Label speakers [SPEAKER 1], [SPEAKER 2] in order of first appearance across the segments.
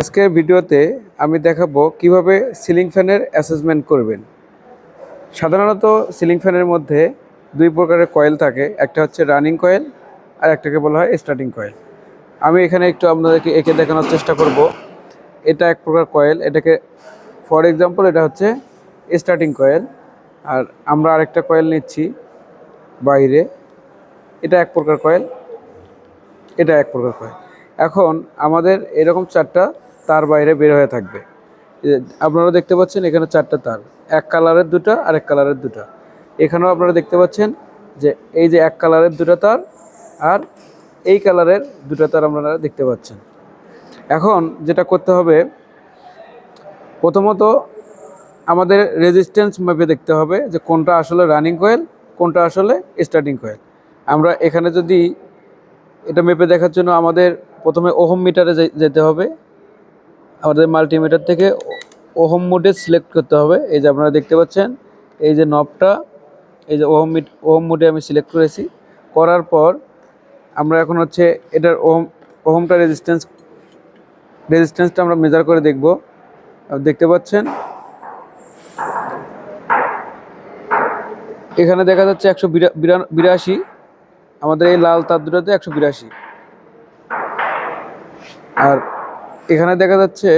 [SPEAKER 1] আজকের ভিডিওতে আমি দেখাবো কিভাবে সিলিং ফ্যানের অ্যাসেসমেন্ট করবেন। সাধারণত সিলিং ফ্যানের মধ্যে দুই প্রকারের কয়েল থাকে, একটা হচ্ছে রানিং কয়েল আর একটাকে বলা হয় স্টার্টিং কয়েল। আমি এখানে একটু আপনাদেরকে এঁকে দেখানোর চেষ্টা করব। এটা এক প্রকার কয়েল, এটাকে ফর এক্সাম্পল এটা হচ্ছে স্টার্টিং কয়েল, আর আমরা আরেকটা কয়েল নিচ্ছি বাইরে, এটা এক প্রকার কয়েল, এটা এক প্রকার কয়েল। এখন আমাদের এরকম চারটা তার বাইরে বের হয়ে থাকবে। আপনারা দেখতে পাচ্ছেন এখানে চারটা তার, এক কালারের দুটা আর এক কালারের দুটা। এখানেও আপনারা দেখতে পাচ্ছেন যে এই যে এক কালারের দুটা তার আর এই কালারের দুটা তার আপনারা দেখতে পাচ্ছেন। এখন যেটা করতে হবে, প্রথমত আমাদের রেজিস্ট্যান্স মেপে দেখতে হবে যে কোনটা আসলে রানিং কয়েল, কোনটা আসলে স্টার্টিং কয়েল। আমরা এখানে যদি এটা মেপে দেখার জন্য আমাদের প্রথমে ওহম মিটারে যেতে হবে। আমাদের মাল্টিমিটার থেকে ওহম মোডে সিলেক্ট করতে হবে। এই যে আপনারা দেখতে পাচ্ছেন এই যে নবটা, এই যে ওহম মোডে আমি সিলেক্ট করেছি। করার পর আমরা এখন হচ্ছে এটার ওহমটা রেজিস্ট্যান্সটা আমরা মেজার করে দেখব। দেখতে পাচ্ছেন এখানে দেখা যাচ্ছে 182। আমাদের এই লাল তার দুটোতে 182, আর এখানে দেখা যাচ্ছে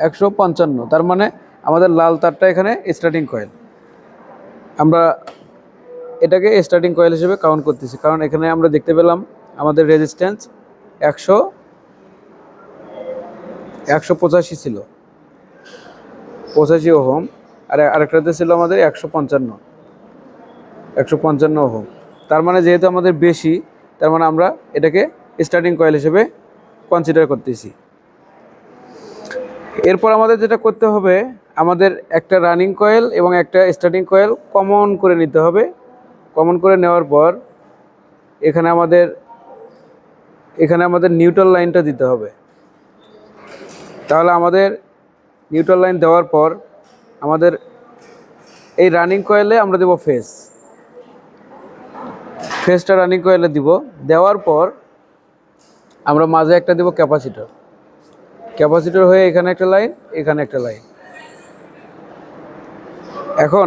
[SPEAKER 1] 155। তার মানে আমাদের লাল তারটা এখানে স্টার্টিং কয়েল। আমরা এটাকে স্টার্টিং কয়েল হিসেবে কাউন্ট করতেছি, কারণ এখানে আমরা দেখতে পেলাম আমাদের রেজিস্ট্যান্স 185 ছিল, 85 ওহম, আর আরেকটাতে ছিল আমাদের 155 ওহম। তার মানে যেহেতু আমাদের বেশি, তার মানে আমরা এটাকে স্টার্টিং কয়েল হিসেবে কনসিডার করতেছি। এরপর আমাদের যেটা করতে হবে, আমাদের একটা রানিং কয়েল এবং একটা স্টার্টিং কয়েল কমন করে নিতে হবে। কমন করে নেওয়ার পর এখানে আমাদের নিউট্রাল লাইনটা দিতে হবে। তাহলে আমাদের নিউট্রাল লাইন দেওয়ার পর আমাদের এই রানিং কয়েলে আমরা দেব ফেসটা রানিং কয়েলে দেওয়ার পর আমরা মাঝে একটা দেব ক্যাপাসিটর হয়ে এখানে একটা লাইন, এখানে একটা লাইন। এখন